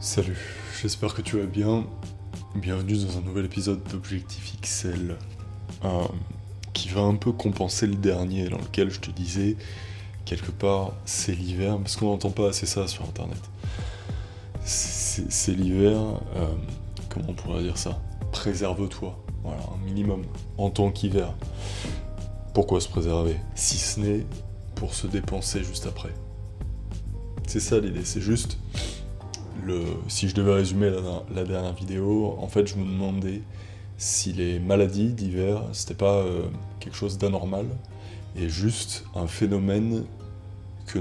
Salut, j'espère que tu vas bien. Bienvenue dans un nouvel épisode d'Objectif XL qui va un peu compenser le dernier dans lequel je te disais, quelque part, c'est l'hiver, parce qu'on n'entend pas assez ça sur internet. C'est l'hiver, comment on pourrait dire ça? Préserve-toi, voilà, un minimum, en tant qu'hiver. Pourquoi se préserver? Si ce n'est pour se dépenser juste après. C'est ça l'idée, c'est juste... Si je devais résumer la dernière vidéo, en fait je me demandais si les maladies d'hiver c'était pas quelque chose d'anormal et juste un phénomène que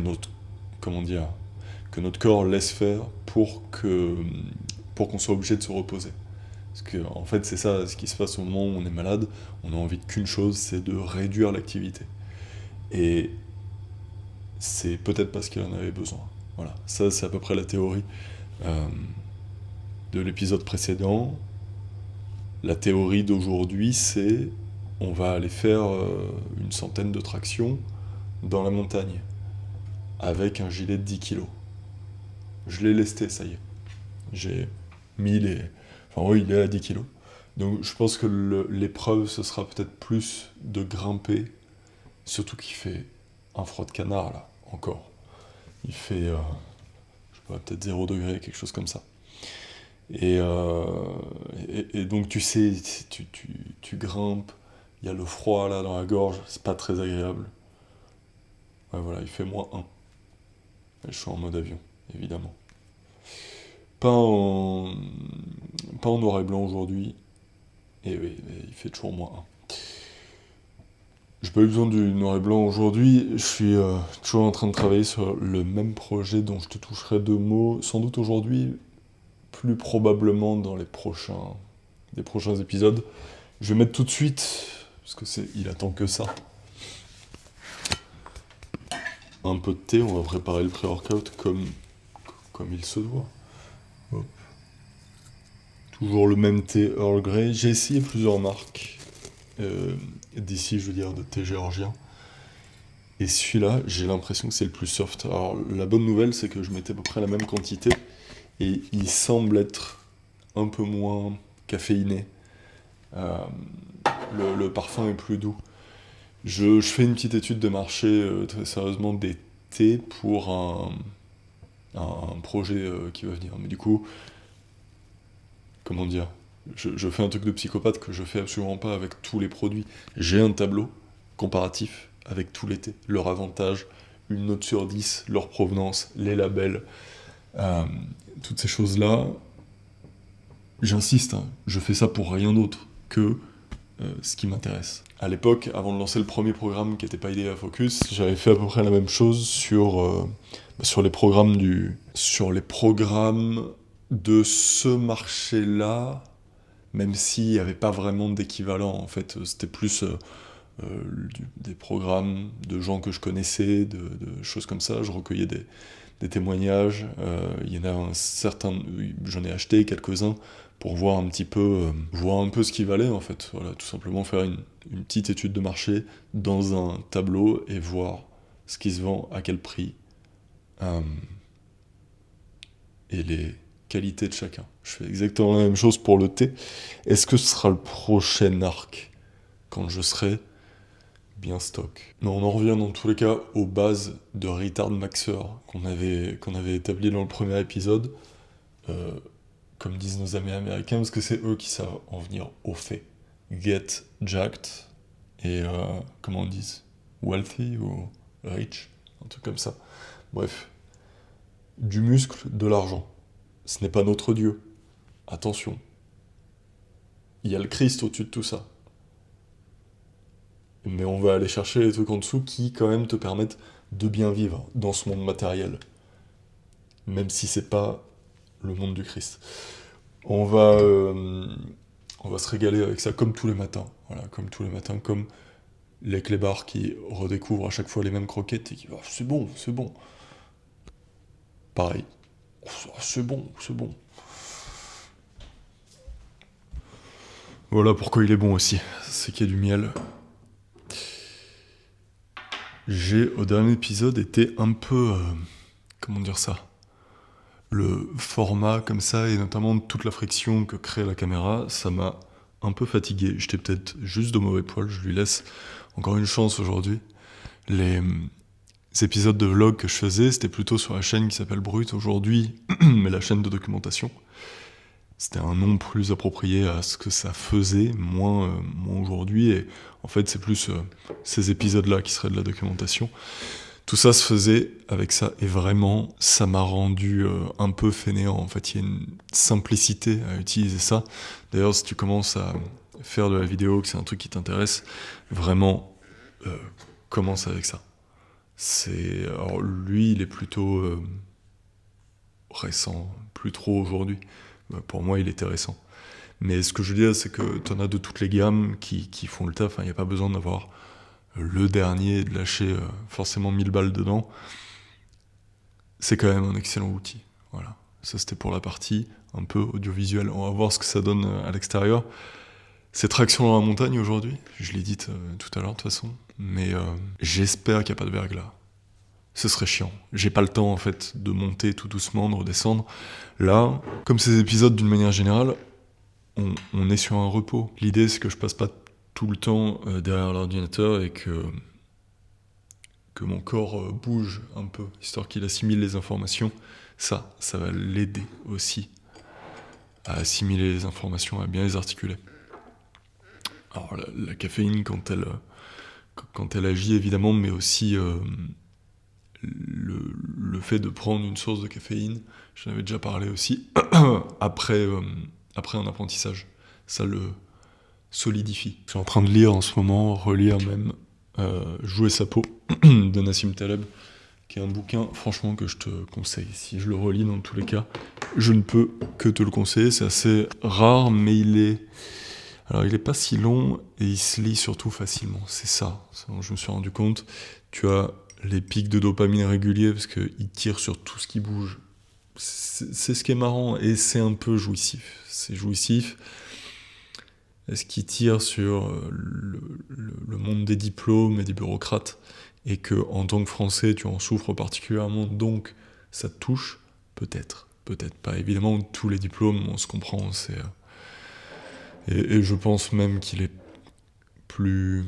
que notre corps laisse faire pour qu'on soit obligé de se reposer. Parce que en fait c'est ça ce qui se passe au moment où on est malade, on a envie qu'une chose, c'est de réduire l'activité. Et c'est peut-être parce qu'il en avait besoin. Voilà, ça c'est à peu près la théorie euh, de l'épisode précédent. La théorie d'aujourd'hui, c'est on va aller faire une centaine de tractions dans la montagne avec un gilet de 10 kilos. Je l'ai lesté, ça y est. J'ai mis les... Enfin oui, il est à 10 kilos. Donc je pense que l'épreuve, ce sera peut-être plus de grimper, surtout qu'il fait un froid de canard, là, encore. Il fait, je sais pas, peut-être 0 degré, quelque chose comme ça. Et, euh, et donc tu sais, tu grimpes, il y a le froid là dans la gorge, c'est pas très agréable. Ouais, voilà, il fait -1. Et je suis en mode avion, évidemment. Pas en, pas en noir et blanc aujourd'hui, et oui, il fait toujours -1. J'ai pas eu besoin du noir et blanc aujourd'hui, je suis toujours en train de travailler sur le même projet dont je te toucherai 2 mots, sans doute aujourd'hui, plus probablement dans des prochains épisodes. Je vais mettre tout de suite, parce que il attend que ça, un peu de thé, on va préparer le pré-workout comme il se doit. Hop. Toujours le même thé Earl Grey. J'ai essayé plusieurs marques, d'ici je veux dire de thé géorgien. Et celui-là, j'ai l'impression que c'est le plus soft. Alors la bonne nouvelle, c'est que je mettais à peu près la même quantité, et il semble être un peu moins caféiné. Euh, le parfum est plus doux. Je fais une petite étude de marché, très sérieusement, des thés pour un projet qui va venir. Mais du coup, comment dire, je fais un truc de psychopathe que je fais absolument pas avec tous les produits. J'ai un tableau comparatif avec tous les thés, leur avantage, une note sur 10, leur provenance, les labels, euh, toutes ces choses-là. J'insiste, hein, je fais ça pour rien d'autre que ce qui m'intéresse. À l'époque, avant de lancer le premier programme qui n'était pas Idea Focus, j'avais fait à peu près la même chose sur les programmes sur les programmes de ce marché-là, même s'il n'y avait pas vraiment d'équivalent. En fait, c'était plus des programmes de gens que je connaissais, de choses comme ça. Je recueillais des témoignages. Il y en a j'en ai acheté quelques-uns pour voir un petit peu, voir un peu ce qui valait en fait. Voilà, tout simplement faire une petite étude de marché dans un tableau et voir ce qui se vend, à quel prix, euh, et les qualités de chacun. Je fais exactement la même chose pour le thé. Est-ce que ce sera le prochain arc quand je serai bien stock? Mais on en revient dans tous les cas aux bases de Retard Maxer qu'on avait établi dans le premier épisode. Comme disent nos amis américains, parce que c'est eux qui savent en venir au fait. Get jacked et comment on dit, wealthy ou rich, un truc comme ça. Bref, du muscle, de l'argent. Ce n'est pas notre Dieu. Attention. Il y a le Christ au-dessus de tout ça. Mais on va aller chercher les trucs en dessous qui quand même te permettent de bien vivre dans ce monde matériel. Même si c'est pas le monde du Christ. On va se régaler avec ça comme tous les matins. Voilà, comme tous les matins, comme les clébards qui redécouvrent à chaque fois les mêmes croquettes et qui disent oh, c'est bon, c'est bon. Pareil. Oh, c'est bon, c'est bon. Voilà pourquoi il est bon aussi. C'est qu'il y a du miel. J'ai, au dernier épisode, été un peu... comment dire ça? Le format comme ça, et notamment toute la friction que crée la caméra, ça m'a un peu fatigué. J'étais peut-être juste de mauvais poil, je lui laisse encore une chance aujourd'hui. Les épisodes de vlog que je faisais, c'était plutôt sur la chaîne qui s'appelle Brut aujourd'hui, mais la chaîne de documentation. C'était un nom plus approprié à ce que ça faisait, moins aujourd'hui, et en fait c'est plus ces épisodes-là qui seraient de la documentation. Tout ça se faisait avec ça, et vraiment, ça m'a rendu un peu fainéant. En fait, il y a une simplicité à utiliser ça. D'ailleurs, si tu commences à faire de la vidéo, que c'est un truc qui t'intéresse, vraiment, commence avec ça. Alors lui, il est plutôt récent, plus trop aujourd'hui. Pour moi, il était récent. Mais ce que je veux dire, c'est que tu en as de toutes les gammes qui font le taf. Il n'y a pas besoin d'avoir le dernier et de lâcher forcément 1000 balles dedans. C'est quand même un excellent outil. Voilà. Ça, c'était pour la partie un peu audiovisuelle. On va voir ce que ça donne à l'extérieur. C'est traction dans la montagne aujourd'hui. Je l'ai dit tout à l'heure de toute façon. Mais j'espère qu'il n'y a pas de verglas. Ce serait chiant. J'ai pas le temps en fait de monter tout doucement, de redescendre. Là, comme ces épisodes d'une manière générale, on est sur un repos. L'idée c'est que je passe pas tout le temps derrière l'ordinateur et que mon corps bouge un peu, histoire qu'il assimile les informations. Ça va l'aider aussi à assimiler les informations, à bien les articuler. Alors la caféine quand elle agit évidemment, mais aussi le fait de prendre une source de caféine, j'en avais déjà parlé aussi, après un apprentissage, ça le solidifie. Je suis en train de lire en ce moment, relire même, Jouer sa peau de Nassim Taleb, qui est un bouquin franchement que je te conseille. Si je le relis dans tous les cas, je ne peux que te le conseiller. C'est assez rare, mais il est pas si long et il se lit surtout facilement. C'est ça dont je me suis rendu compte. Tu as les pics de dopamine réguliers parce qu'il tire sur tout ce qui bouge. C'est ce qui est marrant et c'est un peu jouissif. C'est jouissif. Est-ce qu'il tire sur le monde des diplômes et des bureaucrates et que en tant que Français tu en souffres particulièrement, donc ça te touche? Peut-être pas. Évidemment, tous les diplômes, on se comprend, et je pense même qu'il est plus...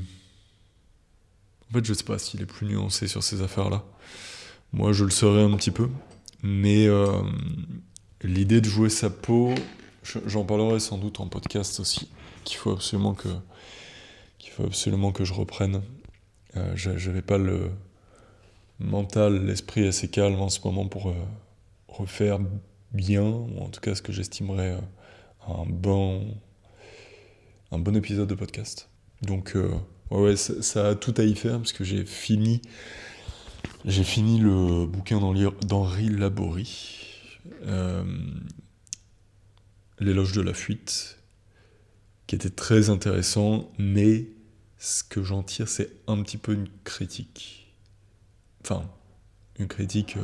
En fait, je sais pas s'il est plus nuancé sur ces affaires-là. Moi, je le serais un petit peu, mais l'idée de jouer sa peau, j'en parlerai sans doute en podcast aussi, qu'il faut absolument que je reprenne. J'avais pas le mental, l'esprit assez calme en ce moment pour refaire bien, ou en tout cas ce que j'estimerais un bon épisode de podcast. Donc ouais, ça a tout à y faire, parce que j'ai fini le bouquin d'Henri Laborie, L'éloge de la fuite, qui était très intéressant, mais ce que j'en tire, c'est un petit peu une critique. Enfin, une critique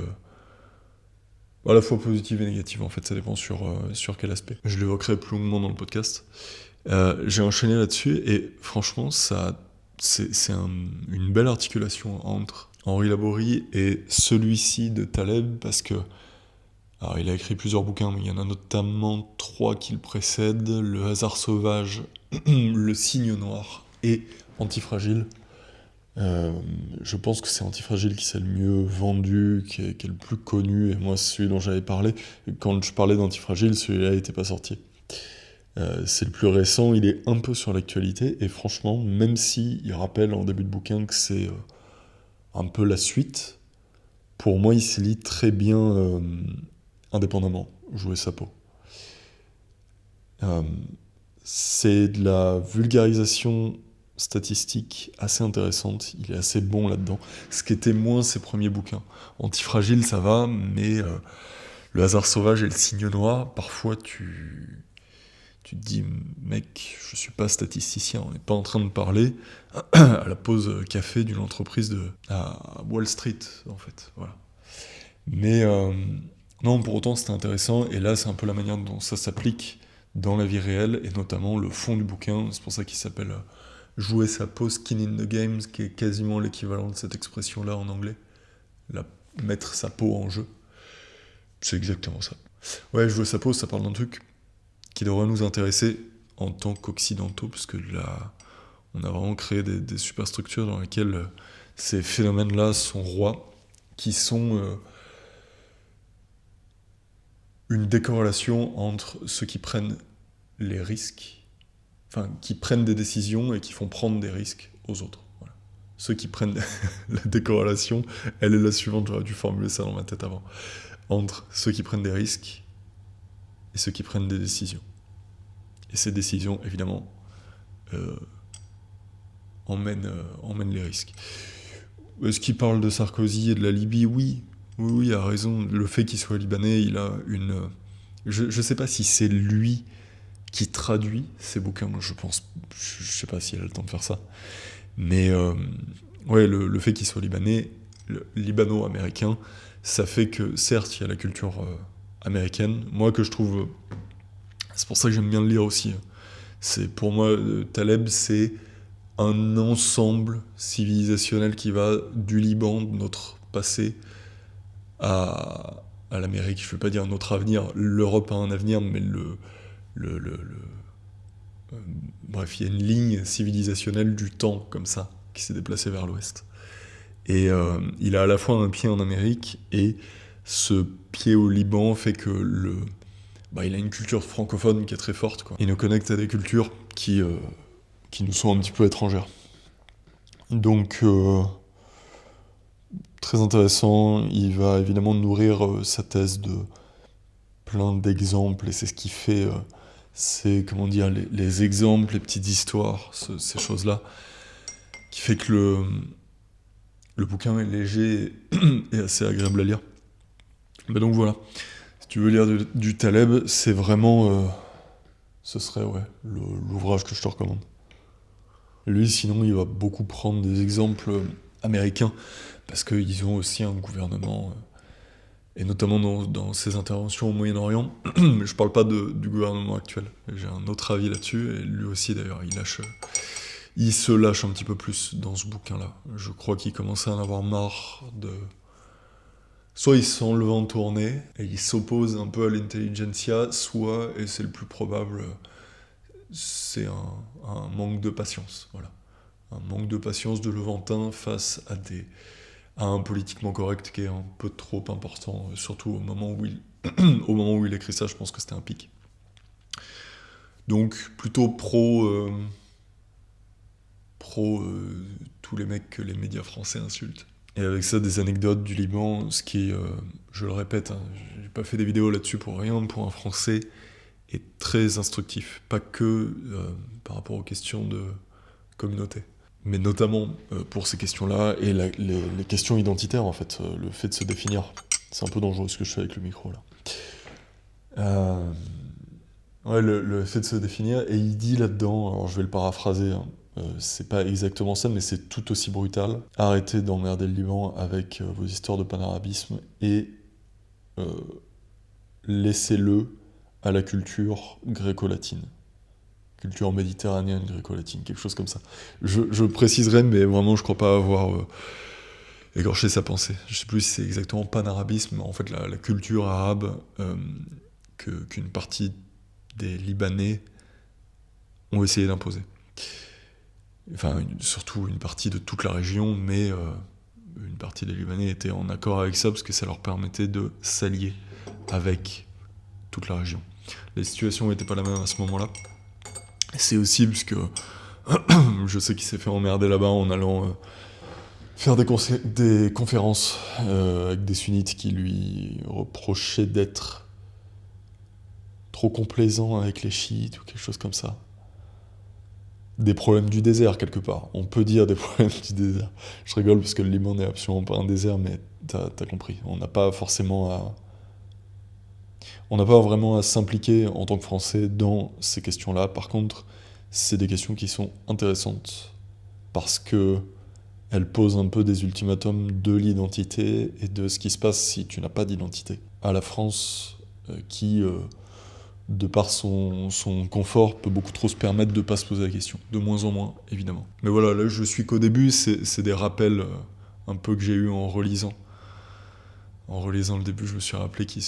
à la fois positive et négative, en fait, ça dépend sur quel aspect. Je l'évoquerai plus longuement dans le podcast. J'ai enchaîné là-dessus, et franchement, c'est une belle articulation entre Henri Laborie et celui-ci de Taleb, parce que alors, il a écrit plusieurs bouquins, mais il y en a notamment 3 qui le précèdent: Le hasard sauvage, Le cygne noir et Antifragile. Je pense que c'est Antifragile qui s'est le mieux vendu, qui est le plus connu, et moi c'est celui dont j'avais parlé. Quand je parlais d'Antifragile, celui-là n'était pas sorti. C'est le plus récent, il est un peu sur l'actualité, et franchement, même s'il rappelle en début de bouquin que c'est un peu la suite, pour moi il se lit très bien indépendamment, Jouer sa peau. C'est de la vulgarisation statistique assez intéressante, il est assez bon là-dedans, ce qui était moins ses premiers bouquins. Antifragile, ça va, mais Le hasard sauvage et Le cygne noir, parfois tu te dis, mec, je suis pas statisticien, on n'est pas en train de parler à la pause café d'une entreprise à Wall Street, en fait, voilà. Mais non, pour autant, c'était intéressant, et là, c'est un peu la manière dont ça s'applique dans la vie réelle, et notamment le fond du bouquin. C'est pour ça qu'il s'appelle Jouer sa peau, skin in the game, qui est quasiment l'équivalent de cette expression-là en anglais. Mettre sa peau en jeu. C'est exactement ça. Ouais, jouer sa pause, ça parle d'un truc qui devrait nous intéresser en tant qu'occidentaux, parce que là, on a vraiment créé des superstructures dans lesquelles ces phénomènes-là sont rois, qui sont une décorrélation entre ceux qui prennent les risques, enfin, qui prennent des décisions et qui font prendre des risques aux autres. Voilà. Ceux qui prennent la décorrélation, elle est la suivante, j'aurais dû formuler ça dans ma tête avant, entre ceux qui prennent des risques et ceux qui prennent des décisions. Et ces décisions, évidemment, emmènent les risques. Est-ce qu'il parle de Sarkozy et de la Libye ? Oui, il a raison. Le fait qu'il soit libanais, il a une... Je ne sais pas si c'est lui qui traduit ces bouquins, moi je pense, je sais pas s'il a le temps de faire ça, mais ouais, le fait qu'il soit libanais, libano-américain, ça fait que certes il y a la culture américaine, moi que je trouve, c'est pour ça que j'aime bien le lire aussi, c'est pour moi Taleb c'est un ensemble civilisationnel qui va du Liban, de notre passé, à l'Amérique, je ne veux pas dire notre avenir, l'Europe a un avenir, mais bref, il y a une ligne civilisationnelle du temps, comme ça, qui s'est déplacée vers l'ouest. Et il a à la fois un pied en Amérique, et ce pied au Liban fait que il a une culture francophone qui est très forte, quoi. Il nous connecte à des cultures qui nous sont un petit peu étrangères. Donc, très intéressant, il va évidemment nourrir sa thèse de plein d'exemples, et c'est ce qui fait... c'est, comment dire, les exemples, les petites histoires, ces choses-là, qui fait que le bouquin est léger et assez agréable à lire. Mais donc voilà, si tu veux lire du Taleb, c'est vraiment... ce serait l'ouvrage que je te recommande. Lui, sinon, il va beaucoup prendre des exemples américains, parce qu'ils ont aussi un gouvernement... et notamment dans ses interventions au Moyen-Orient, mais je parle pas du gouvernement actuel. J'ai un autre avis là-dessus, et lui aussi d'ailleurs, il se lâche un petit peu plus dans ce bouquin-là. Je crois qu'il commençait à en avoir marre de... Soit il sent le vent tourner, et il s'oppose un peu à l'intelligentsia, soit, et c'est le plus probable, c'est un manque de patience, voilà. Un manque de patience de Levantin face à un politiquement correct qui est un peu trop important, surtout au moment où il écrit ça, je pense que c'était un pic. Donc plutôt pro tous les mecs que les médias français insultent. Et avec ça, des anecdotes du Liban, ce qui, je le répète, hein, j'ai pas fait des vidéos là-dessus pour rien, pour un Français, est très instructif. Pas que par rapport aux questions de communauté, mais notamment pour ces questions-là, et les questions identitaires, en fait, le fait de se définir. C'est un peu dangereux ce que je fais avec le micro, là. Ouais, le fait de se définir, et il dit là-dedans, alors je vais le paraphraser, hein, c'est pas exactement ça, mais c'est tout aussi brutal. Arrêtez d'emmerder le Liban avec vos histoires de panarabisme, et laissez-le à la culture gréco-latine. Culture méditerranéenne gréco-latine, quelque chose comme ça. Je préciserai, mais vraiment je crois pas avoir égorché sa pensée. Je sais plus si c'est exactement panarabisme, mais en fait la culture arabe qu'une partie des Libanais ont essayé d'imposer. Enfin, surtout une partie de toute la région, mais une partie des Libanais était en accord avec ça, parce que ça leur permettait de s'allier avec toute la région. Les situations n'étaient pas la même à ce moment-là. C'est aussi parce que je sais qu'il s'est fait emmerder là-bas en allant faire des conférences avec des sunnites qui lui reprochaient d'être trop complaisant avec les chiites ou quelque chose comme ça. Des problèmes du désert, quelque part. On peut dire des problèmes du désert. Je rigole parce que le Liban n'est absolument pas un désert, mais t'as compris. On n'a pas vraiment à s'impliquer en tant que Français dans ces questions-là. Par contre, c'est des questions qui sont intéressantes parce que elles posent un peu des ultimatums de l'identité et de ce qui se passe si tu n'as pas d'identité. À la France, qui, de par son confort, peut beaucoup trop se permettre de ne pas se poser la question. De moins en moins, évidemment. Mais voilà, là je suis qu'au début, c'est des rappels un peu que j'ai eu en relisant En relisant le début, je me suis rappelé qu'il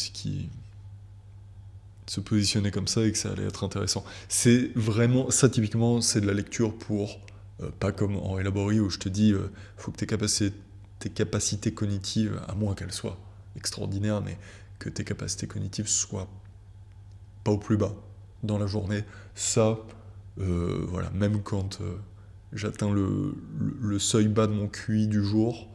se positionnait comme ça et que ça allait être intéressant. C'est vraiment, ça typiquement, c'est de la lecture pour, pas comme Henri Laborie où je te dis, faut que tes capacités cognitives, à moins qu'elles soient extraordinaires, mais que tes capacités cognitives soient pas au plus bas dans la journée. Ça, voilà, même quand j'atteins le seuil bas de mon QI du jour,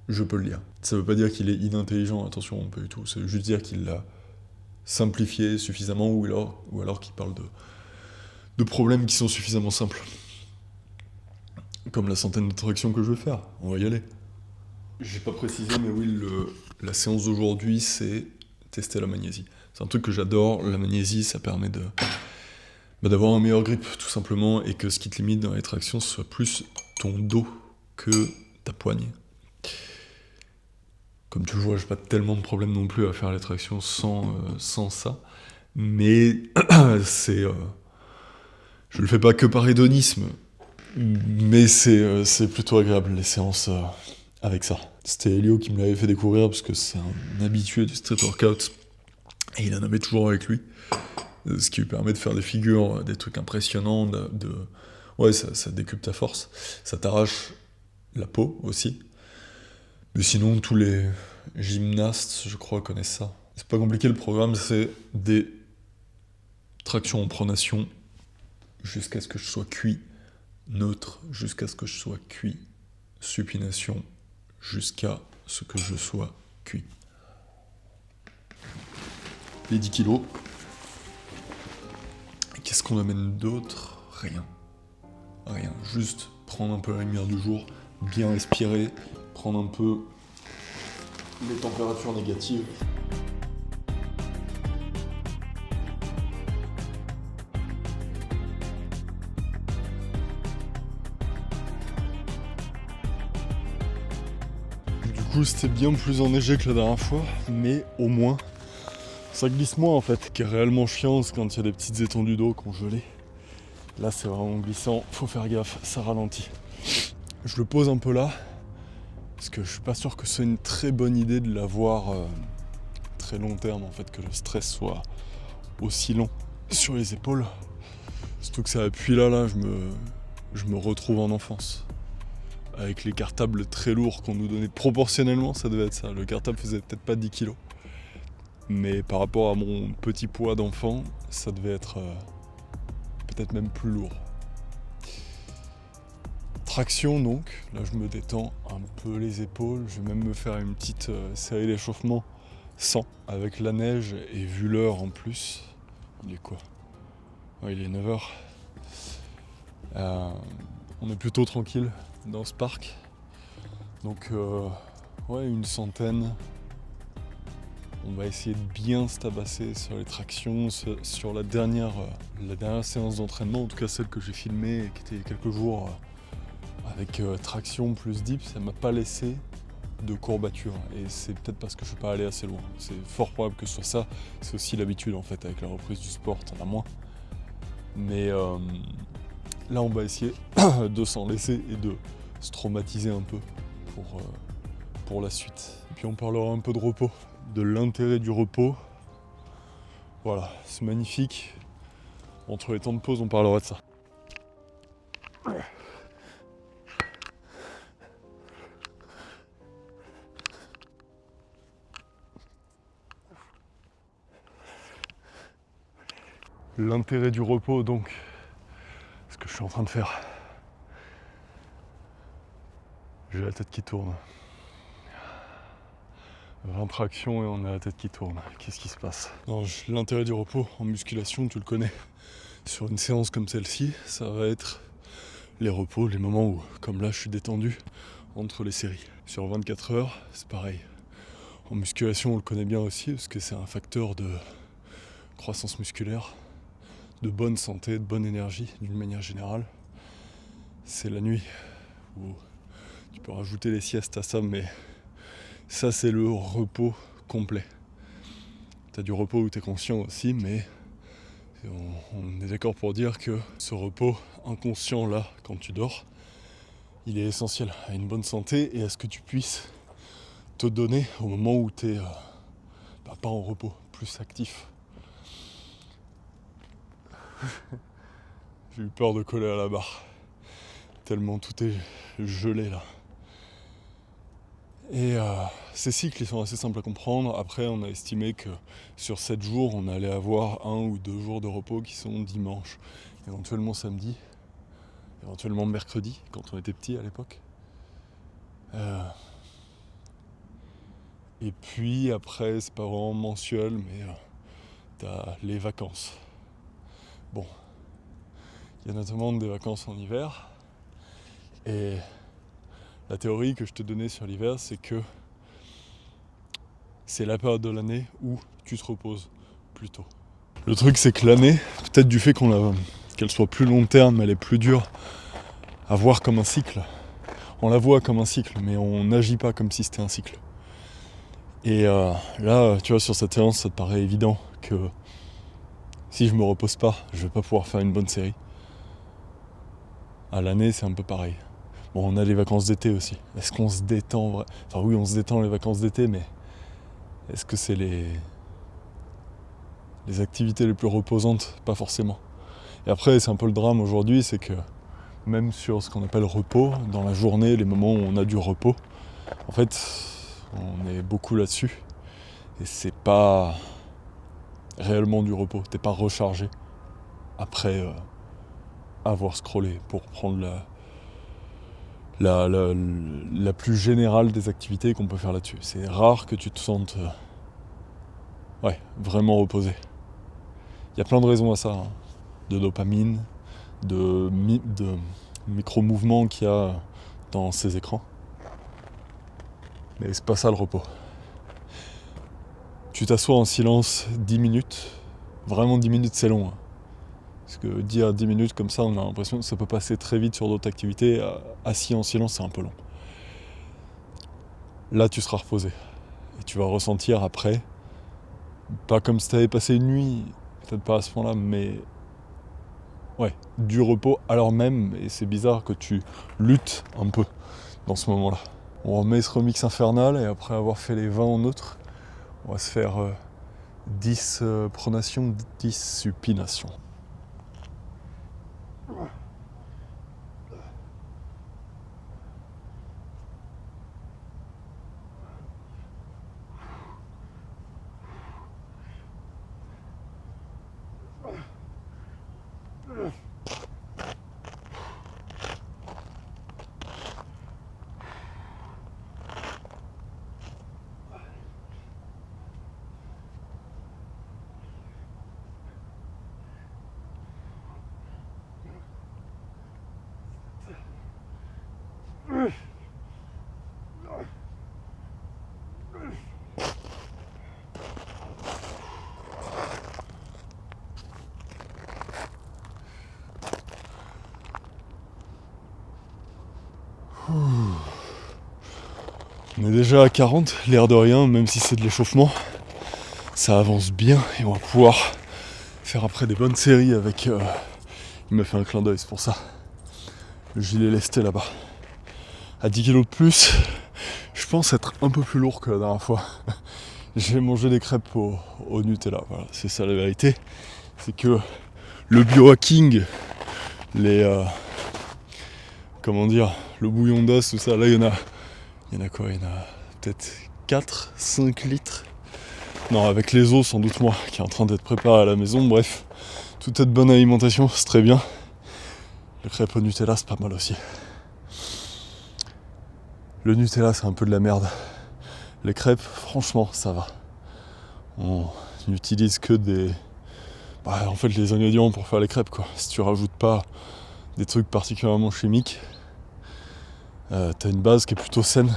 je peux le lire. Ça veut pas dire qu'il est inintelligent, attention, pas du tout. Ça veut juste dire qu'il l'a simplifié suffisamment ou alors qu'il parle de problèmes qui sont suffisamment simples. Comme la centaine de tractions que je vais faire. On va y aller. J'ai pas précisé, mais oui, la séance d'aujourd'hui, c'est tester la magnésie. C'est un truc que j'adore. La magnésie, ça permet d'avoir un meilleur grip, tout simplement, et que ce qui te limite dans les tractions, ce soit plus ton dos que ta poigne. Comme tu le vois, j'ai pas tellement de problèmes non plus à faire les tractions sans ça. Mais c'est... je le fais pas que par hédonisme, mais c'est plutôt agréable, les séances avec ça. C'était Elio qui me l'avait fait découvrir, parce que c'est un habitué du street workout, et il en avait toujours avec lui. Ce qui lui permet de faire des figures, des trucs impressionnants, ouais, ça décuple ta force. Ça t'arrache la peau aussi. Mais sinon, tous les gymnastes, je crois, connaissent ça. C'est pas compliqué, le programme, c'est des tractions en pronation jusqu'à ce que je sois cuit, neutre jusqu'à ce que je sois cuit, supination jusqu'à ce que je sois cuit. Les 10 kilos. Et qu'est-ce qu'on amène d'autre ? Rien. Rien. Juste prendre un peu la lumière du jour, bien respirer, prendre un peu les températures négatives. Du coup, c'était bien plus enneigé que la dernière fois, mais au moins, ça glisse moins en fait. Ce qui est réellement chiant, c'est quand il y a des petites étendues d'eau congelées. Là, c'est vraiment glissant, faut faire gaffe, ça ralentit. Je le pose un peu là, parce que je suis pas sûr que ce soit une très bonne idée de l'avoir très long terme, en fait, que le stress soit aussi long sur les épaules. Surtout que ça appuie là, je me retrouve en enfance. Avec les cartables très lourds qu'on nous donnait, proportionnellement, ça devait être ça. Le cartable faisait peut-être pas 10 kilos. Mais par rapport à mon petit poids d'enfant, ça devait être peut-être même plus lourd. Traction donc, là je me détends un peu les épaules, je vais même me faire une petite série d'échauffement sans, avec la neige et vu l'heure en plus. Il est quoi ? Ouais, il est 9h. On est plutôt tranquille dans ce parc. Donc ouais, une centaine. On va essayer de bien se tabasser sur les tractions, sur la dernière séance d'entraînement, en tout cas celle que j'ai filmée et qui était il y a quelques jours avec traction plus dip, ça m'a pas laissé de courbature. Et c'est peut-être parce que je suis pas allé assez loin. C'est fort probable que ce soit ça. C'est aussi l'habitude en fait avec la reprise du sport, t'en as moins. Mais là on va essayer de s'en laisser et de se traumatiser un peu pour la suite. Et puis on parlera un peu de repos, de l'intérêt du repos. Voilà, c'est magnifique. Entre les temps de pause, on parlera de ça. L'intérêt du repos, donc, ce que je suis en train de faire. J'ai la tête qui tourne. 20 tractions et on a la tête qui tourne. Qu'est-ce qui se passe ? Non, l'intérêt du repos en musculation, tu le connais. Sur une séance comme celle-ci, ça va être les repos, les moments où, comme là, je suis détendu entre les séries. Sur 24 heures, c'est pareil. En musculation, on le connaît bien aussi, parce que c'est un facteur de croissance musculaire, de bonne santé, de bonne énergie, d'une manière générale. C'est la nuit où tu peux rajouter les siestes à ça, mais ça, c'est le repos complet. T'as du repos où t'es conscient aussi, mais on est d'accord pour dire que ce repos inconscient là, quand tu dors, il est essentiel à une bonne santé et à ce que tu puisses te donner au moment où tu es pas en repos, plus actif. J'ai eu peur de coller à la barre, tellement tout est gelé là. Et ces cycles ils sont assez simples à comprendre. Après on a estimé que sur 7 jours on allait avoir 1 ou 2 jours de repos qui sont dimanche, éventuellement samedi, éventuellement mercredi quand on était petit à l'époque. Et puis après c'est pas vraiment mensuel mais t'as les vacances. Bon, il y a notamment des vacances en hiver et la théorie que je te donnais sur l'hiver c'est que c'est la période de l'année où tu te reposes plus tôt. Le truc c'est que l'année, peut-être du fait qu'elle soit plus long terme, elle est plus dure à voir comme un cycle. On la voit comme un cycle, mais on n'agit pas comme si c'était un cycle. Et là, tu vois, sur cette séance, ça te paraît évident que si je me repose pas, je vais pas pouvoir faire une bonne série. À l'année, c'est un peu pareil. Bon, on a les vacances d'été aussi. Est-ce qu'on se détend vrai ? Enfin oui, on se détend les vacances d'été, mais est-ce que c'est les activités les plus reposantes ? Pas forcément. Et après, c'est un peu le drame aujourd'hui, c'est que même sur ce qu'on appelle repos, dans la journée, les moments où on a du repos, en fait, on est beaucoup là-dessus. Et c'est pas réellement du repos. T'es pas rechargé après avoir scrollé, pour prendre la plus générale des activités qu'on peut faire là-dessus. C'est rare que tu te sentes vraiment reposé. Il y a plein de raisons à ça, hein. De dopamine, de micro-mouvements qu'il y a dans ces écrans. Mais c'est pas ça le repos. Tu t'assois en silence 10 minutes. Vraiment 10 minutes c'est long. Hein. Parce que dire 10 minutes comme ça, on a l'impression que ça peut passer très vite sur d'autres activités. Assis en silence, c'est un peu long. Là, tu seras reposé. Et tu vas ressentir après, pas comme si tu avais passé une nuit, peut-être pas à ce point-là, mais du repos alors même. Et c'est bizarre que tu luttes un peu dans ce moment-là. On remet ce remix infernal et après avoir fait les 20 en outre, on va se faire 10 pronations, 10 supinations. On est déjà à 40, l'air de rien, même si c'est de l'échauffement. Ça avance bien et on va pouvoir faire après des bonnes séries avec... Il m'a fait un clin d'œil, c'est pour ça. Le gilet lesté là-bas. À 10 kg de plus, je pense être un peu plus lourd que la dernière fois. J'ai mangé des crêpes au Nutella, voilà, c'est ça la vérité. C'est que le biohacking, le bouillon d'os, tout ça, là il y en a quoi ? Il y en a peut-être 4, 5 litres. Non, avec les os sans doute moi, qui est en train d'être préparé à la maison, bref. Toute cette bonne alimentation, c'est très bien. Les crêpes au Nutella, c'est pas mal aussi. Le Nutella, c'est un peu de la merde. Les crêpes, franchement, ça va. On n'utilise que les ingrédients pour faire les crêpes, quoi. Si tu rajoutes pas des trucs particulièrement chimiques, t'as une base qui est plutôt saine.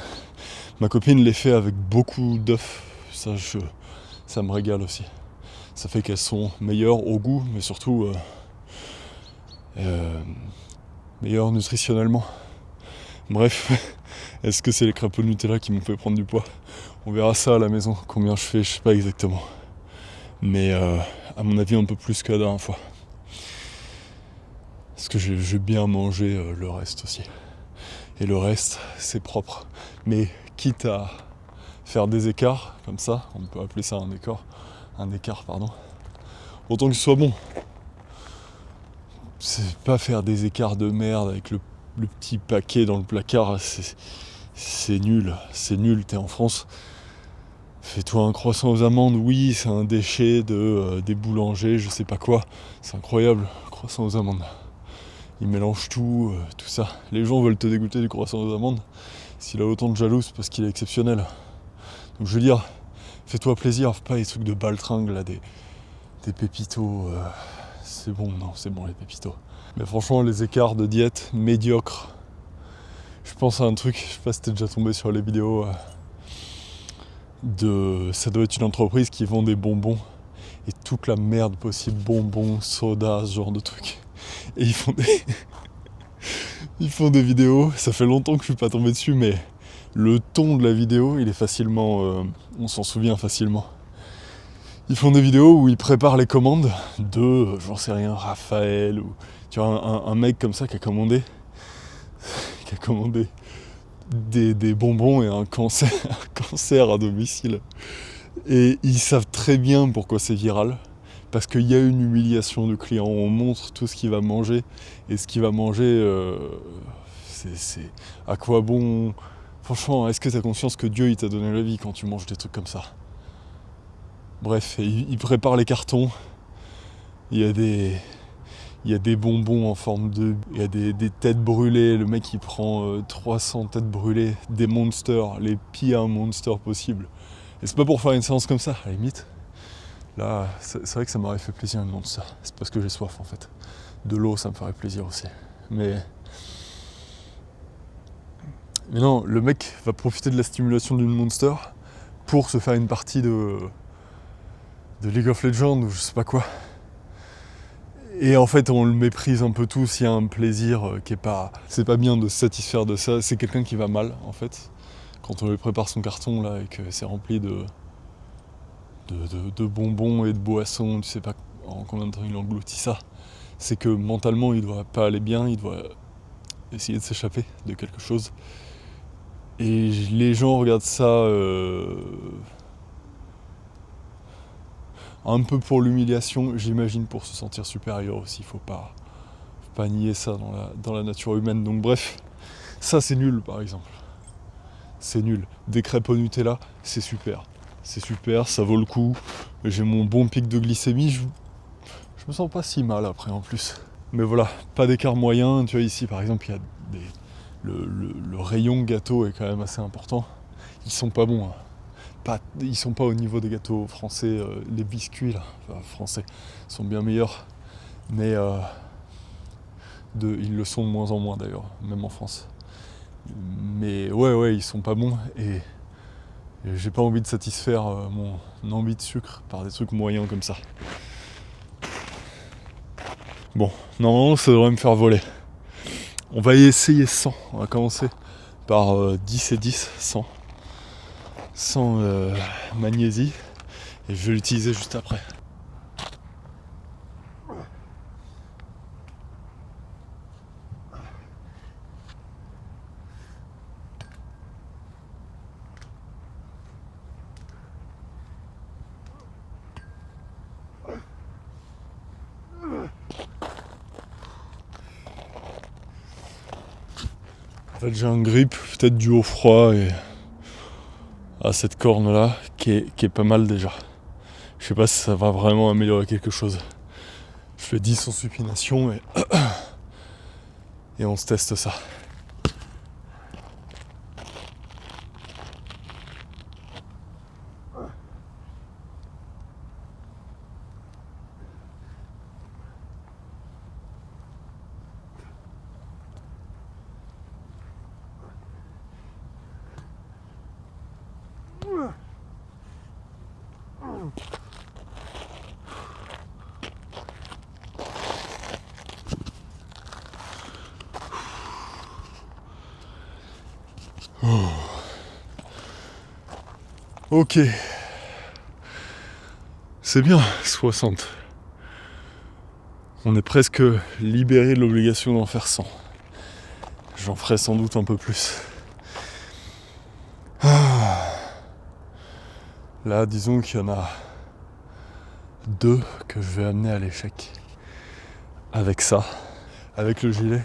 Ma copine les fait avec beaucoup d'œufs. Ça me régale aussi. Ça fait qu'elles sont meilleures au goût, mais surtout meilleures nutritionnellement. Bref, est-ce que c'est les crêpes au Nutella qui m'ont fait prendre du poids ? On verra ça à la maison, combien je fais, je sais pas exactement. Mais à mon avis un peu plus que la dernière fois. Parce que j'ai bien mangé le reste aussi. Et le reste, c'est propre. Mais quitte à faire des écarts, comme ça, on peut appeler ça un écart, pardon, autant que ce soit bon. C'est pas faire des écarts de merde avec le petit paquet dans le placard, c'est nul, t'es en France. Fais-toi un croissant aux amandes, oui, c'est un déchet des boulangers, je sais pas quoi, c'est incroyable, croissant aux amandes. Ils mélangent tout ça. Les gens veulent te dégoûter du croissant aux amandes. S'il a autant de jalouses, parce qu'il est exceptionnel. Donc je veux dire, fais-toi plaisir, fais pas les trucs de baltringue là, des pépitos. C'est bon, non, c'est bon les pépitos. Mais franchement, les écarts de diète médiocres. Je pense à un truc, je sais pas si t'es déjà tombé sur les vidéos ça doit être une entreprise qui vend des bonbons et toute la merde possible, bonbons, soda, ce genre de trucs. Et ils font des vidéos, ça fait longtemps que je suis pas tombé dessus, mais le ton de la vidéo, il est facilement, on s'en souvient facilement. Ils font des vidéos où ils préparent les commandes de, j'en sais rien, Raphaël, ou tu vois, un mec comme ça qui a commandé des bonbons et un cancer à domicile. Et ils savent très bien pourquoi c'est viral. Parce qu'il y a une humiliation du client, on montre tout ce qu'il va manger. Et ce qu'il va manger, c'est à quoi bon... Franchement, est-ce que tu as conscience que Dieu il t'a donné la vie quand tu manges des trucs comme ça? Bref, ils préparent les cartons. Il y a des bonbons en forme de... Il y a des têtes brûlées. Le mec il prend 300 têtes brûlées. Des monsters, les pires monsters possibles. Et c'est pas pour faire une séance comme ça, à la limite. Là, c'est vrai que ça m'aurait fait plaisir une monster. C'est parce que j'ai soif en fait. De l'eau, ça me ferait plaisir aussi. Mais non, le mec va profiter de la stimulation d'une monster pour se faire une partie de League of Legends ou je sais pas quoi. Et en fait, on le méprise un peu tous, il y a un plaisir qui est pas... C'est pas bien de se satisfaire de ça, c'est quelqu'un qui va mal, en fait. Quand on lui prépare son carton, là, et que c'est rempli de bonbons et de boissons, tu sais pas en combien de temps il engloutit ça, c'est que mentalement, il doit pas aller bien, il doit essayer de s'échapper de quelque chose. Et les gens regardent ça... un peu pour l'humiliation, j'imagine pour se sentir supérieur aussi, faut pas nier ça dans la nature humaine. Donc bref, ça c'est nul par exemple. C'est nul. Des crêpes au Nutella, c'est super. C'est super, ça vaut le coup. J'ai mon bon pic de glycémie, je me sens pas si mal après en plus. Mais voilà, pas d'écart moyen. Tu vois ici par exemple, il y a le rayon gâteau est quand même assez important. Ils sont pas bons, hein. Ils sont pas au niveau des gâteaux français, les biscuits là, enfin, français, sont bien meilleurs, mais ils le sont de moins en moins d'ailleurs, même en France. Mais ouais, ils sont pas bons et j'ai pas envie de satisfaire mon envie de sucre par des trucs moyens comme ça. Bon, normalement ça devrait me faire voler. On va essayer 100, on va commencer par 10 et 10, 100. Sans magnésie et je vais l'utiliser juste après. En fait j'ai un grip peut-être dû au froid et à cette corne là qui est pas mal déjà. Je sais pas si ça va vraiment améliorer quelque chose. Je fais 10 en supination et on se teste ça. Ok. C'est bien, 60. On est presque libéré de l'obligation d'en faire 100. J'en ferai sans doute un peu plus. Là, disons qu'il y en a 2 que je vais amener à l'échec. Avec ça, avec le gilet,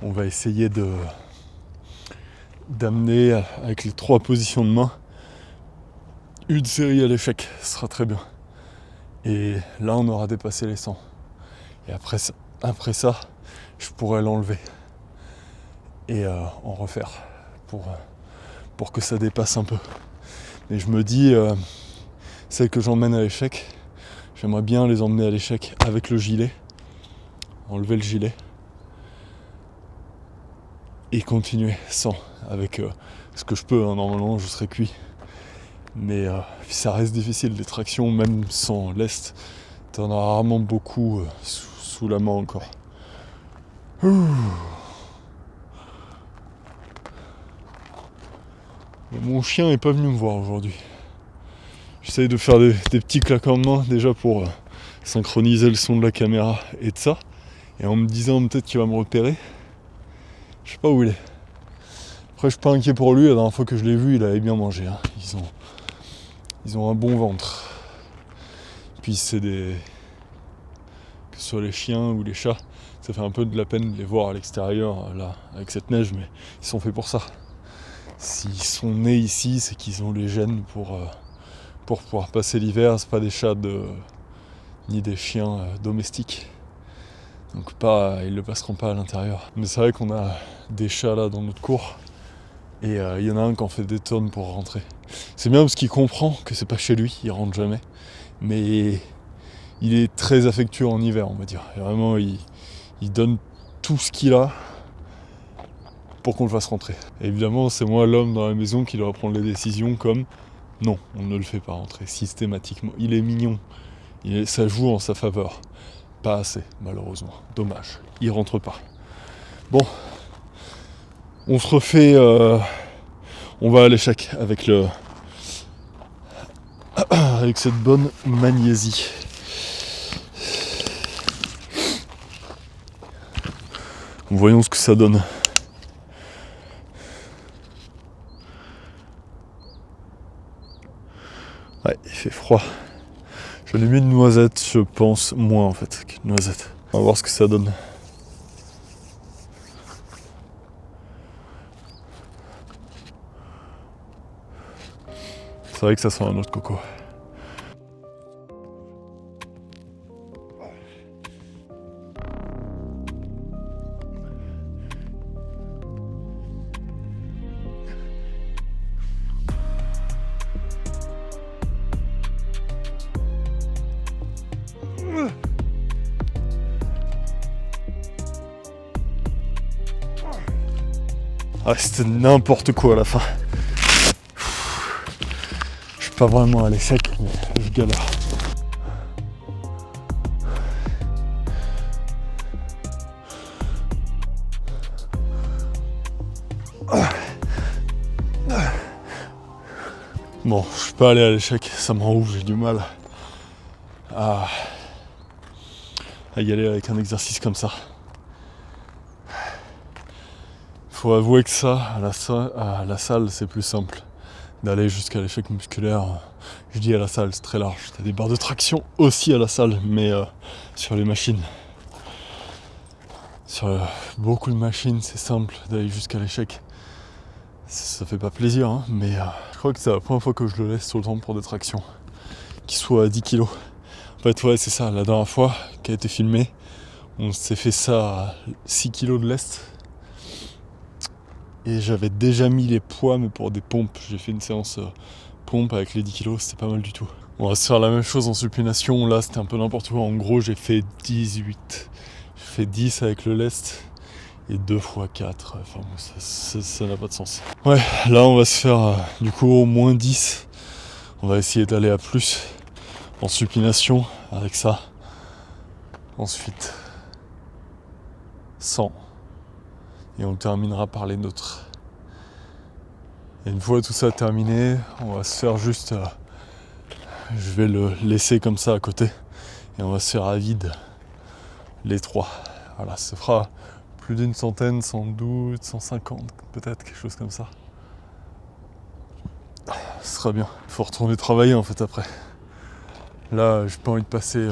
on va essayer d'amener avec les 3 positions de main une série à l'échec. Ce sera très bien. Et là, on aura dépassé les 100. Et après ça, je pourrais l'enlever et en refaire pour que ça dépasse un peu. Mais je me dis, celles que j'emmène à l'échec, j'aimerais bien les emmener à l'échec avec le gilet, enlever le gilet et continuer sans, avec ce que je peux, hein, normalement je serais cuit. Mais ça reste difficile, les tractions, même sans lest, t'en as rarement beaucoup sous la main encore. Mon chien est pas venu me voir aujourd'hui. J'essaye de faire des petits claquements de main déjà pour synchroniser le son de la caméra et de ça. Et en me disant peut-être qu'il va me repérer. Je sais pas où il est. Après je suis pas inquiet pour lui, la dernière fois que je l'ai vu il avait bien mangé. Hein. Ils ont un bon ventre. Puis c'est des... que ce soit les chiens ou les chats, ça fait un peu de la peine de les voir à l'extérieur là avec cette neige, mais ils sont faits pour ça. S'ils sont nés ici, c'est qu'ils ont les gènes pour pouvoir passer l'hiver. C'est pas des chats ni des chiens domestiques. Donc ils le passeront pas à l'intérieur. Mais c'est vrai qu'on a des chats là dans notre cour. Et il y en a un qui en fait des tonnes pour rentrer. C'est bien parce qu'il comprend que c'est pas chez lui, il rentre jamais. Mais il est très affectueux en hiver, on va dire. Et vraiment, il donne tout ce qu'il a pour qu'on le fasse rentrer. Et évidemment, c'est moi l'homme dans la maison qui doit prendre les décisions comme non, on ne le fait pas rentrer systématiquement. Il est mignon, ça joue en sa faveur. Pas assez, malheureusement. Dommage, il rentre pas. Bon, on se refait... on va à l'échec avec avec cette bonne magnésie. Voyons ce que ça donne. Ouais, il fait froid. J'en ai mis une noisette, je pense, moins en fait qu'une noisette. On va voir ce que ça donne. C'est vrai que ça sent un autre coco. Ah, c'était n'importe quoi à la fin. Je suis pas vraiment à l'échec, mais je galère. Bon, je suis pas allé à l'échec, ça me rend ouf, j'ai du mal à y aller avec un exercice comme ça. Faut avouer que ça, à la salle, c'est plus simple d'aller jusqu'à l'échec musculaire. Je dis à la salle, c'est très large. T'as des barres de traction aussi à la salle, mais sur les machines. Sur beaucoup de machines, c'est simple d'aller jusqu'à l'échec. Ça fait pas plaisir, hein, mais je crois que c'est la première fois que je le laisse sur le temps pour des tractions. Qui soit à 10 kg. En fait, ouais, c'est ça. La dernière fois qui a été filmée, on s'est fait ça à 6 kg de lest. Et j'avais déjà mis les poids, mais pour des pompes. J'ai fait une séance pompe avec les 10 kg, c'était pas mal du tout. On va se faire la même chose en supination. Là, c'était un peu n'importe quoi. En gros, j'ai fait 18. J'ai fait 10 avec le lest. Et 2 x 4. Enfin bon, ça n'a pas de sens. Ouais, là, on va se faire du coup au moins 10. On va essayer d'aller à plus en supination avec ça. Ensuite, 100. Et on terminera par les nôtres. Et une fois tout ça terminé, on va se faire juste... je vais le laisser comme ça à côté. Et on va se faire à vide les 3. Voilà, ça fera plus d'une centaine, sans doute, 150 peut-être, quelque chose comme ça. ce sera bien. Faut retourner travailler en fait après. Là, j'ai pas envie de passer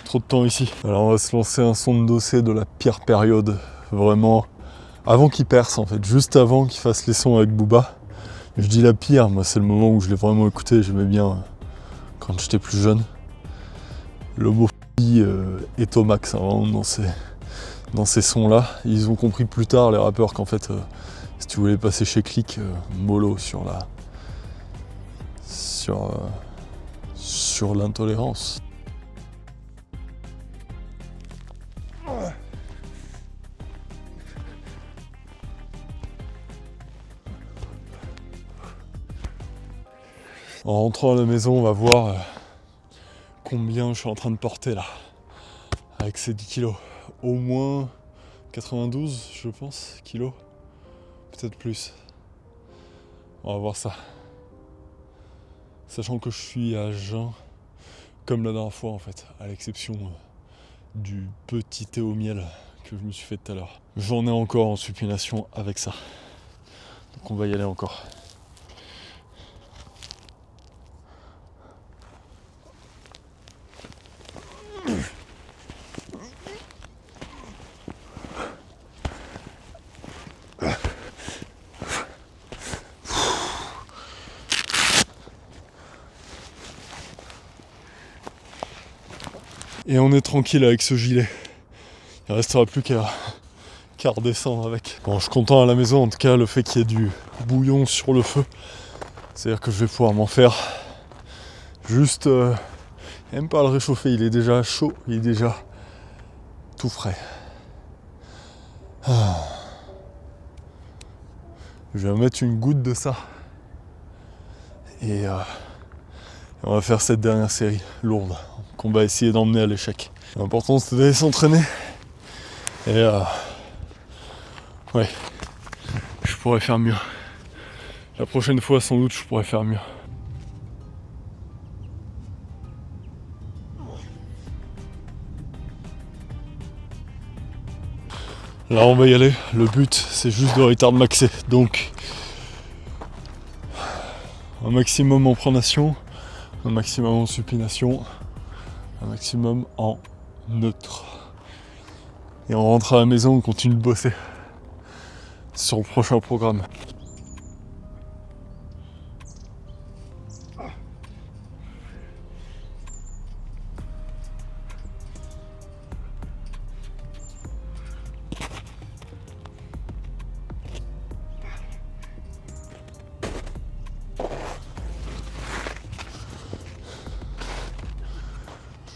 trop de temps ici. Alors on va se lancer un son de dossier de la pire période, vraiment avant qu'il perce en fait, juste avant qu'il fasse les sons avec Booba. Je dis la pire, moi c'est le moment où je l'ai vraiment écouté, j'aimais bien quand j'étais plus jeune. L'homophobie est au max hein, vraiment dans ces sons-là. Ils ont compris plus tard, les rappeurs, qu'en fait, si tu voulais passer chez Click, mollo sur l'intolérance. En rentrant à la maison, on va voir combien je suis en train de porter là, avec ces 10 kilos. Au moins 92, je pense, kilos. Peut-être plus. On va voir ça. Sachant que je suis à jeun, comme la dernière fois en fait, à l'exception du petit thé au miel que je me suis fait tout à l'heure. J'en ai encore en supination avec ça. Donc on va y aller encore. Et on est tranquille avec ce gilet. Il ne restera plus qu'à redescendre avec. Bon, je suis content à la maison, en tout cas, le fait qu'il y ait du bouillon sur le feu. C'est-à-dire que je vais pouvoir m'en faire. Juste, même pas le réchauffer, il est déjà chaud, il est déjà tout frais. Je vais mettre une goutte de ça. Et on va faire cette dernière série lourde qu'on va essayer d'emmener à l'échec. L'important c'est d'aller s'entraîner. Et ouais, je pourrais faire mieux. La prochaine fois sans doute je pourrais faire mieux. Là on va y aller, le but c'est juste de retard maxer, donc un maximum en pronation, un maximum en supination, un maximum en neutre. Et on rentre à la maison, on continue de bosser sur le prochain programme.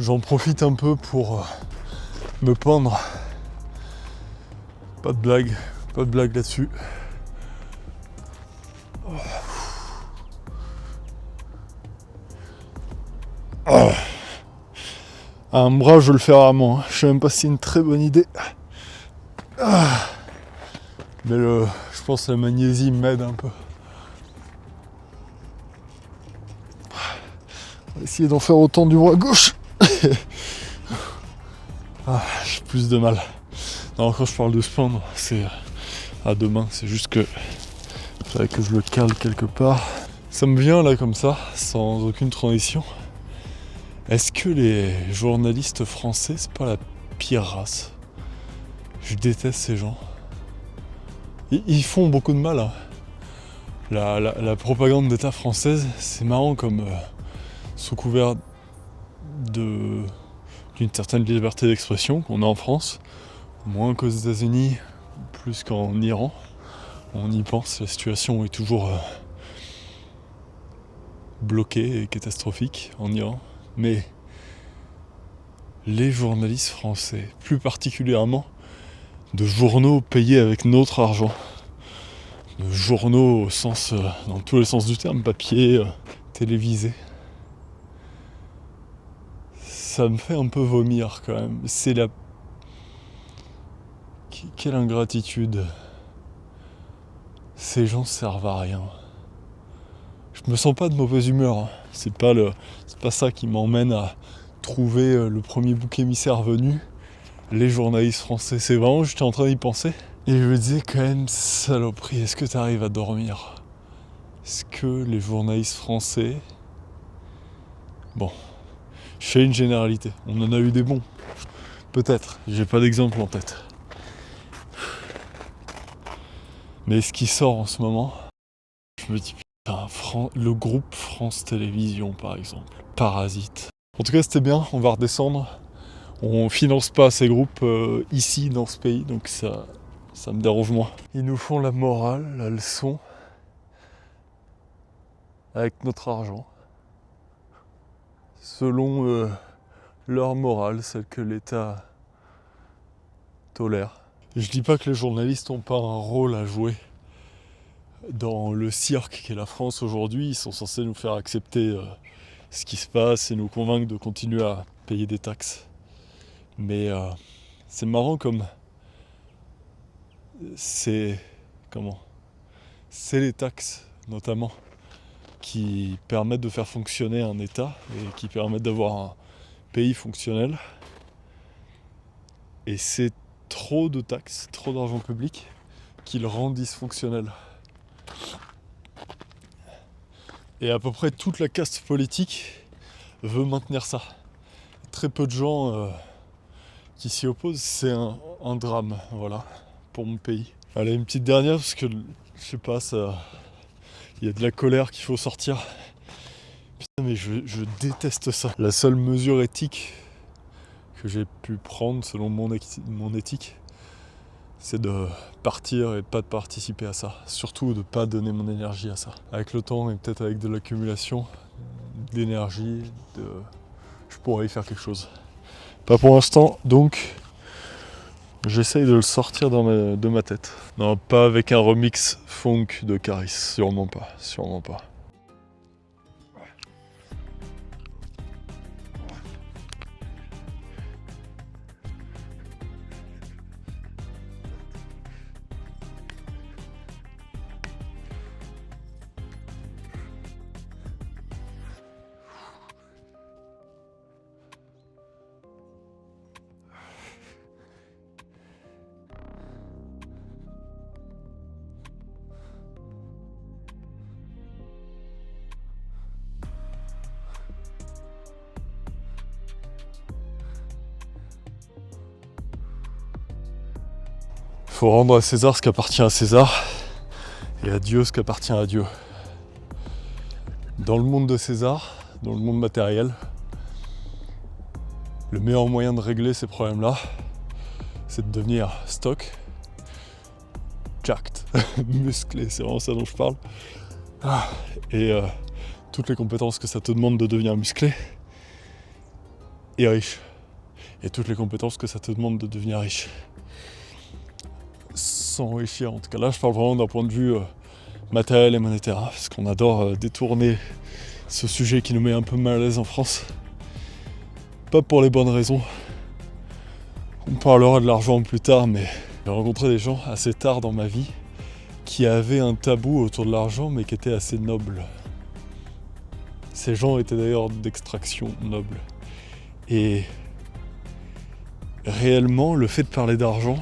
J'en profite un peu pour me pendre. Pas de blague là-dessus. Un bras, je le fais rarement. Je sais même pas si c'est une très bonne idée. Mais je pense que la magnésie m'aide un peu. On va essayer d'en faire autant du bras gauche. J'ai plus de mal. Non, quand je parle de se pendre, c'est à deux mains. C'est juste que il faudrait que je le cale quelque part. Ça me vient là comme ça, sans aucune transition. Est-ce que les journalistes français, c'est pas la pire race? Je déteste ces gens. Ils font beaucoup de mal. Hein. La propagande d'État française, c'est marrant comme sous couvert d'une certaine liberté d'expression qu'on a en France, moins qu'aux États-Unis, plus qu'en Iran. On y pense, la situation est toujours bloquée et catastrophique en Iran. Mais les journalistes français, plus particulièrement de journaux payés avec notre argent, de journaux au sens, dans tous les sens du terme, papier, télévisé, ça me fait un peu vomir quand même. C'est la... Quelle ingratitude. Ces gens servent à rien. Je me sens pas de mauvaise humeur. Hein. C'est pas ça qui m'emmène à trouver le premier bouc émissaire venu. Les journalistes français, c'est vraiment, j'étais en train d'y penser. Et je me disais quand même, saloperie, est-ce que t'arrives à dormir? Est-ce que les journalistes français... Bon, je fais une généralité. On en a eu des bons. Peut-être. J'ai pas d'exemple en tête. Mais ce qui sort en ce moment, je me dis, putain, le groupe France Télévisions, par exemple. Parasite. En tout cas, c'était bien. On va redescendre. On finance pas ces groupes ici, dans ce pays. Donc ça me dérange moins. Ils nous font la morale, la leçon. Avec notre argent. Selon leur morale, celle que l'État tolère. Je dis pas que les journalistes n'ont pas un rôle à jouer dans le cirque qu'est la France aujourd'hui. Ils sont censés nous faire accepter ce qui se passe et nous convaincre de continuer à payer des taxes. Mais c'est marrant comme c'est les taxes notamment qui permettent de faire fonctionner un État et qui permettent d'avoir un pays fonctionnel. Et c'est trop de taxes, trop d'argent public qui le rend dysfonctionnel. Et à peu près toute la caste politique veut maintenir ça. Très peu de gens qui s'y opposent, c'est un drame, voilà, pour mon pays. Allez, une petite dernière, parce que, je sais pas, il y a de la colère qu'il faut sortir. Putain, mais je déteste ça. La seule mesure éthique que j'ai pu prendre, selon mon éthique, c'est de partir et pas de participer à ça. Surtout de pas donner mon énergie à ça. Avec le temps et peut-être avec de l'accumulation d'énergie, je pourrais y faire quelque chose. Pas pour l'instant, donc j'essaye de le sortir de ma tête. Non, pas avec un remix funk de Caris, sûrement pas, sûrement pas. Faut rendre à César ce qui appartient à César et à Dieu ce qui appartient à Dieu. Dans le monde de César, dans le monde matériel, le meilleur moyen de régler ces problèmes-là, c'est de devenir stock, jacked, musclé, c'est vraiment ça dont je parle. Et toutes les compétences que ça te demande de devenir musclé et riche. Et toutes les compétences que ça te demande de devenir riche. S'enrichir, en tout cas là je parle vraiment d'un point de vue matériel et monétaire, hein, parce qu'on adore détourner ce sujet qui nous met un peu mal à l'aise en France. Pas pour les bonnes raisons. On parlera de l'argent plus tard, mais j'ai rencontré des gens assez tard dans ma vie qui avaient un tabou autour de l'argent, mais qui étaient assez nobles. Ces gens étaient d'ailleurs d'extraction noble. Et réellement, le fait de parler d'argent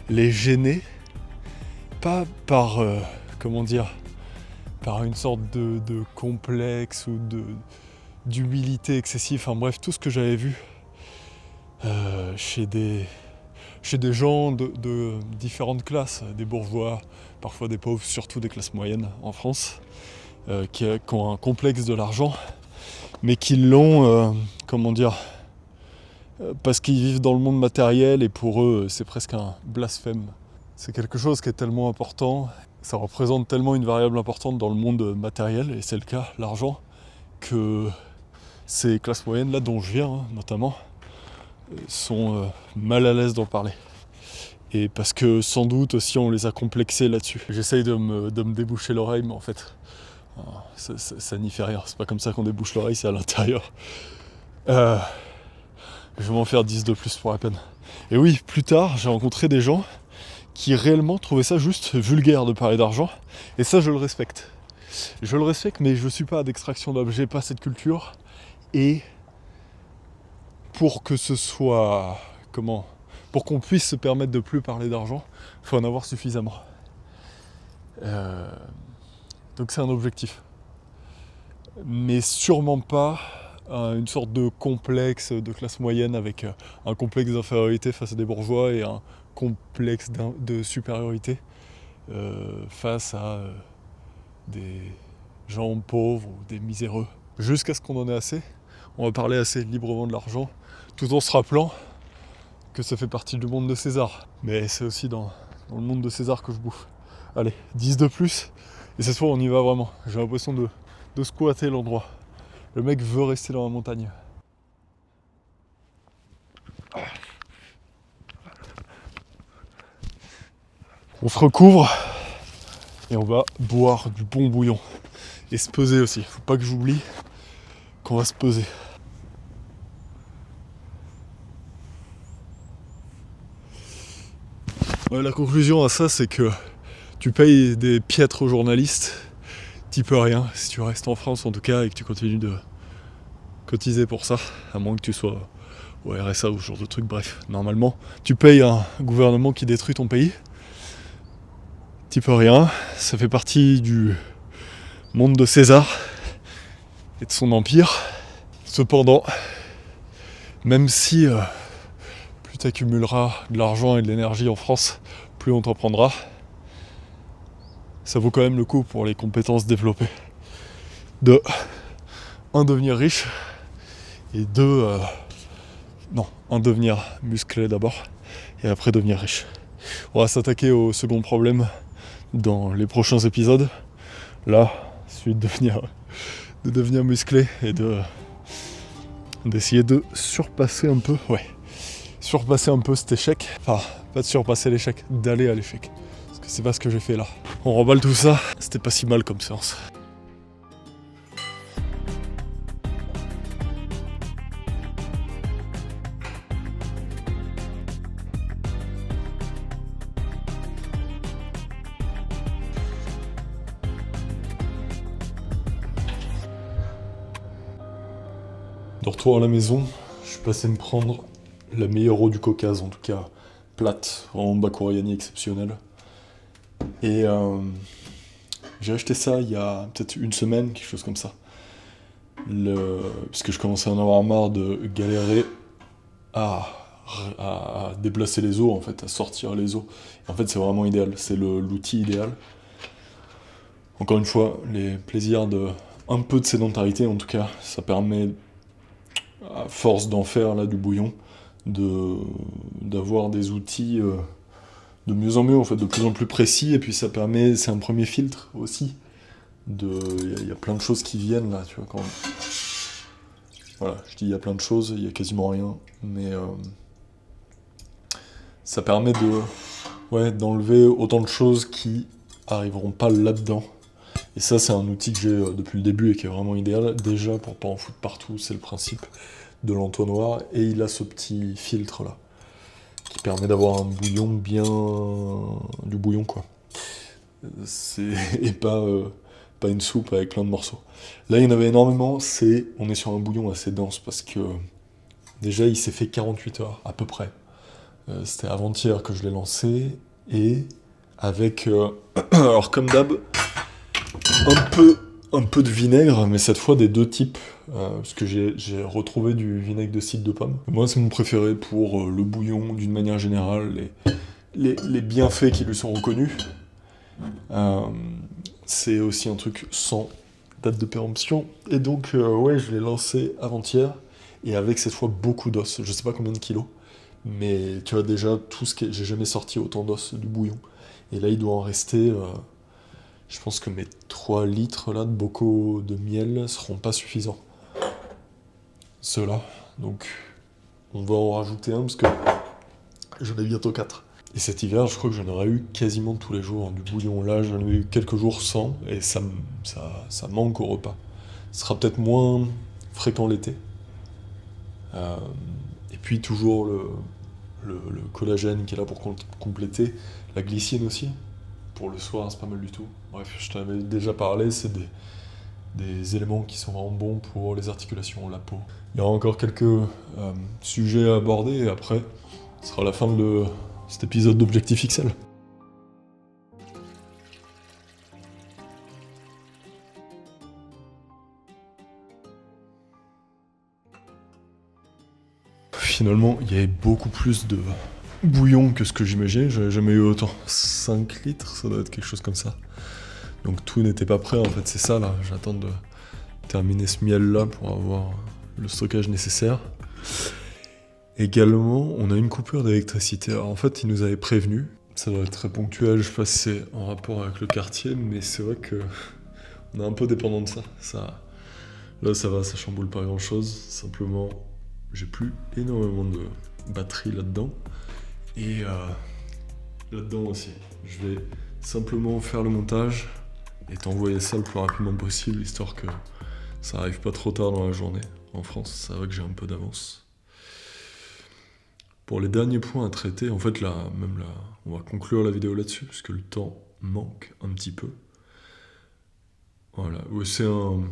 les gênait, pas par, par une sorte de complexe ou d'humilité excessive, enfin bref, tout ce que j'avais vu chez des gens de différentes classes, des bourgeois, parfois des pauvres, surtout des classes moyennes en France, qui ont un complexe de l'argent, mais qui l'ont, parce qu'ils vivent dans le monde matériel et pour eux c'est presque un blasphème. C'est quelque chose qui est tellement important, ça représente tellement une variable importante dans le monde matériel, et c'est le cas, l'argent, que ces classes moyennes là dont je viens notamment, sont mal à l'aise d'en parler. Et parce que sans doute aussi on les a complexés là-dessus. J'essaye de me déboucher l'oreille, mais en fait ça n'y fait rien, c'est pas comme ça qu'on débouche l'oreille, c'est à l'intérieur. Je vais m'en faire 10 de plus pour la peine. Et oui, plus tard, j'ai rencontré des gens qui réellement trouvaient ça juste vulgaire de parler d'argent. Et ça, je le respecte. Je le respecte, mais je suis pas d'extraction d'objets, j'ai pas cette culture. Et pour que ce soit... pour qu'on puisse se permettre de plus parler d'argent, il faut en avoir suffisamment. Donc c'est un objectif. Mais sûrement pas une sorte de complexe de classe moyenne avec un complexe d'infériorité face à des bourgeois et un complexe de supériorité face à des gens pauvres ou des miséreux. Jusqu'à ce qu'on en ait assez, on va parler assez librement de l'argent, tout en se rappelant que ça fait partie du monde de César. Mais c'est aussi dans le monde de César que je bouffe. Allez, 10 de plus, et cette fois on y va vraiment. J'ai l'impression de squatter l'endroit. Le mec veut rester dans la montagne. On se recouvre et on va boire du bon bouillon. Et se peser aussi. Faut pas que j'oublie qu'on va se peser. Ouais, la conclusion à ça, c'est que tu payes des piètres journalistes, t'y peux rien. Si tu restes en France en tout cas et que tu continues de cotiser pour ça, à moins que tu sois au RSA ou ce genre de truc, bref. Normalement, tu payes un gouvernement qui détruit ton pays. T'y peux rien. Ça fait partie du monde de César et de son empire. Cependant, même si plus tu accumuleras de l'argent et de l'énergie en France, plus on t'en prendra, ça vaut quand même le coup pour les compétences développées. De 1, devenir riche, et 2, devenir musclé d'abord, et après devenir riche. On va s'attaquer au second problème dans les prochains épisodes. Là, celui de devenir musclé et d'essayer de surpasser un peu, cet échec. Enfin, pas de surpasser l'échec, d'aller à l'échec. Parce que c'est pas ce que j'ai fait là. On remballe tout ça, c'était pas si mal comme séance. De retour à la maison, je suis passé me prendre la meilleure eau du Caucase, en tout cas plate, en Bakouriani exceptionnelle. Et j'ai acheté ça il y a peut-être une semaine, quelque chose comme ça. Parce que je commençais à en avoir marre de galérer à déplacer les os, en fait, à sortir les os. Et en fait, c'est vraiment idéal, c'est l'outil idéal. Encore une fois, les plaisirs de un peu de sédentarité, en tout cas, ça permet, à force d'en faire là du bouillon, d'avoir des outils de mieux en mieux, en fait, de plus en plus précis, et puis ça permet, c'est un premier filtre aussi. Il y a plein de choses qui viennent là, tu vois, quand... Voilà, je dis il y a plein de choses, il y a quasiment rien, mais ça permet d'enlever autant de choses qui arriveront pas là-dedans. Et ça, c'est un outil que j'ai depuis le début et qui est vraiment idéal. Déjà, pour pas en foutre partout, c'est le principe de l'entonnoir. Et il a ce petit filtre là, qui permet d'avoir un bouillon du bouillon, quoi. Et pas une soupe avec plein de morceaux. Là, il y en avait énormément, on est sur un bouillon assez dense, parce que déjà, il s'est fait 48 heures, à peu près. C'était avant-hier que je l'ai lancé, et avec, alors comme d'hab, un peu de vinaigre, mais cette fois des deux types, parce que j'ai retrouvé du vinaigre de cidre de pomme. Moi, c'est mon préféré pour le bouillon, d'une manière générale, les bienfaits qui lui sont reconnus. C'est aussi un truc sans date de péremption, et donc, je l'ai lancé avant-hier, et avec cette fois beaucoup d'os, je sais pas combien de kilos, mais tu vois déjà, j'ai jamais sorti autant d'os du bouillon, et là il doit en rester... je pense que mes 3 litres là, de bocaux de miel seront pas suffisants. Ceux-là. Donc, on va en rajouter un parce que j'en ai bientôt 4. Et cet hiver, je crois que j'en aurais eu quasiment tous les jours. Du bouillon là, j'en ai eu quelques jours sans. Et ça manque au repas. Ce sera peut-être moins fréquent l'été. Et puis toujours le collagène qui est là pour compléter. La glycine aussi. Pour le soir, c'est pas mal du tout. Bref, je t'en avais déjà parlé, c'est des éléments qui sont vraiment bons pour les articulations, la peau. Il y aura encore quelques sujets à aborder, et après, ce sera la fin de cet épisode d'Objectif XL. finalement, il y avait beaucoup plus de bouillon que ce que j'imaginais. J'avais jamais eu autant. 5 litres, ça doit être quelque chose comme ça. Donc tout n'était pas prêt, en fait, c'est ça, là. J'attends de terminer ce miel-là pour avoir le stockage nécessaire. Également, on a une coupure d'électricité. Alors, en fait, ils nous avaient prévenus. Ça doit être très ponctuel, je sais pas si c'est en rapport avec le quartier, mais c'est vrai que on est un peu dépendant de ça. Là, ça va, ça chamboule pas grand-chose. Simplement, j'ai plus énormément de batterie là-dedans. Et là-dedans aussi. Je vais simplement faire le montage et t'envoyer ça le plus rapidement possible, histoire que ça arrive pas trop tard dans la journée. En France, ça va que j'ai un peu d'avance. Pour les derniers points à traiter, en fait, on va conclure la vidéo là-dessus, parce que le temps manque un petit peu. Voilà, c'est un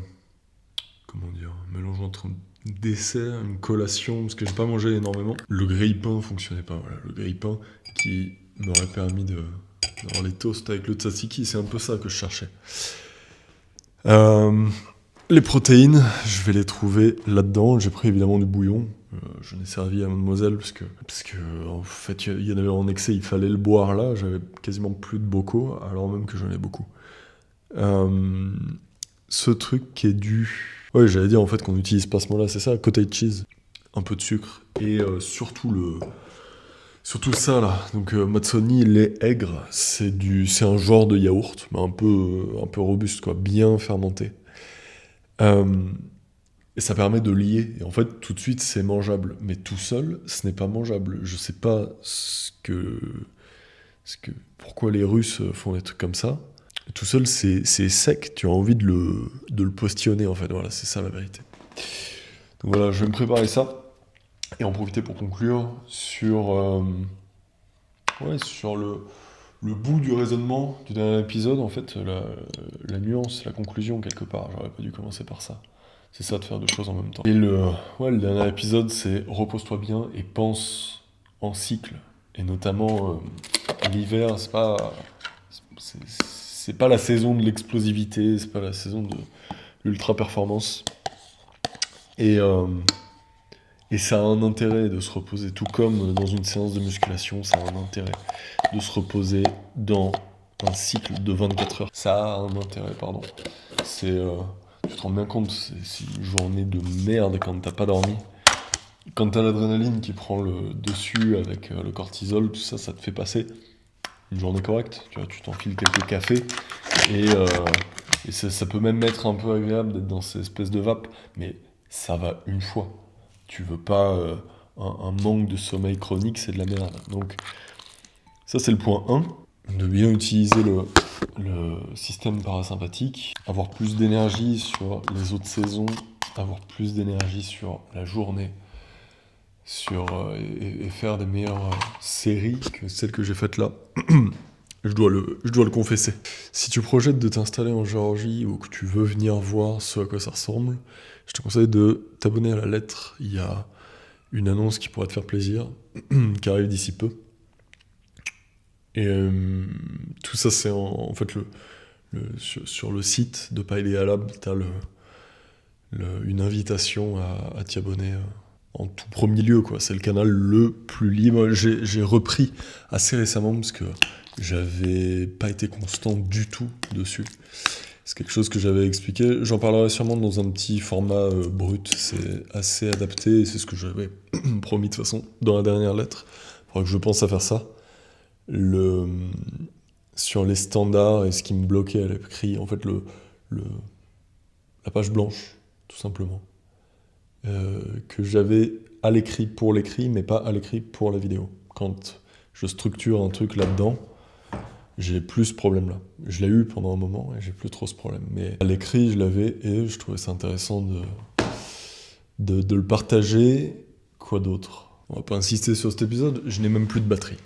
mélange entre un dessert, une collation, parce que j'ai pas mangé énormément. Le grille-pain fonctionnait pas, voilà, le grille-pain qui m'aurait permis d'avoir les toasts avec le tzatziki, c'est un peu ça que je cherchais. Les protéines, je vais les trouver là-dedans. J'ai pris évidemment du bouillon. J'en ai servi à mademoiselle parce que en fait il y en avait en excès, il fallait le boire là. J'avais quasiment plus de bocaux, alors même que j'en ai beaucoup. Ce truc qui est du... Ouais, j'allais dire en fait qu'on n'utilise pas ce mot-là, c'est ça, cottage cheese. Un peu de sucre et surtout ça là. Donc Mazzoni lait aigre, c'est un genre de yaourt, mais un peu robuste quoi, bien fermenté. Et ça permet de lier. Et en fait, tout de suite, c'est mangeable. Mais tout seul, ce n'est pas mangeable. Je sais pas pourquoi les Russes font des trucs comme ça. Tout seul, c'est sec. Tu as envie de le postillonner, en fait. Voilà, c'est ça la vérité. Donc voilà, je vais me préparer ça. Et en profiter pour conclure sur le bout du raisonnement du dernier épisode. En fait, la nuance, la conclusion, quelque part. J'aurais pas dû commencer par ça. C'est ça, de faire deux choses en même temps. Et le dernier épisode, c'est repose-toi bien et pense en cycle. Et notamment, l'hiver, c'est pas la saison de l'explosivité, c'est pas la saison de l'ultra-performance. Et ça a un intérêt de se reposer, tout comme dans une séance de musculation, ça a un intérêt de se reposer dans un cycle de 24 heures. Ça a un intérêt, pardon. Tu te rends bien compte, c'est une journée de merde quand t'as pas dormi. Quand t'as l'adrénaline qui prend le dessus avec le cortisol, tout ça, ça te fait passer une journée correcte. Tu vois, tu t'enfiles quelques cafés et ça peut même être un peu agréable d'être dans ces espèces de vapes, mais ça va une fois. Tu veux pas un manque de sommeil chronique, c'est de la merde. Donc ça, c'est le point 1. De bien utiliser le système parasympathique, avoir plus d'énergie sur les autres saisons, avoir plus d'énergie sur la journée, et faire des meilleures séries que celles que j'ai faites là. Je dois le confesser. Si tu projettes de t'installer en Géorgie ou que tu veux venir voir ce à quoi ça ressemble, je te conseille de t'abonner à la lettre. Il y a une annonce qui pourrait te faire plaisir, qui arrive d'ici peu. Et tout ça, c'est en fait sur le site de Paideia Lab, tu as une invitation à t'y abonner en tout premier lieu, quoi. C'est le canal le plus libre. J'ai repris assez récemment parce que j'avais pas été constant du tout dessus. C'est quelque chose que j'avais expliqué. J'en parlerai sûrement dans un petit format brut. C'est assez adapté et c'est ce que j'avais promis de toute façon dans la dernière lettre. Il faudra que je pense à faire ça. Sur les standards et ce qui me bloquait à l'écrit, en fait, la page blanche, tout simplement. Que j'avais à l'écrit pour l'écrit, mais pas à l'écrit pour la vidéo. Quand je structure un truc là-dedans, j'ai plus ce problème-là. Je l'ai eu pendant un moment et j'ai plus trop ce problème. Mais à l'écrit, je l'avais et je trouvais ça intéressant de le partager. Quoi d'autre ? On va pas insister sur cet épisode, je n'ai même plus de batterie.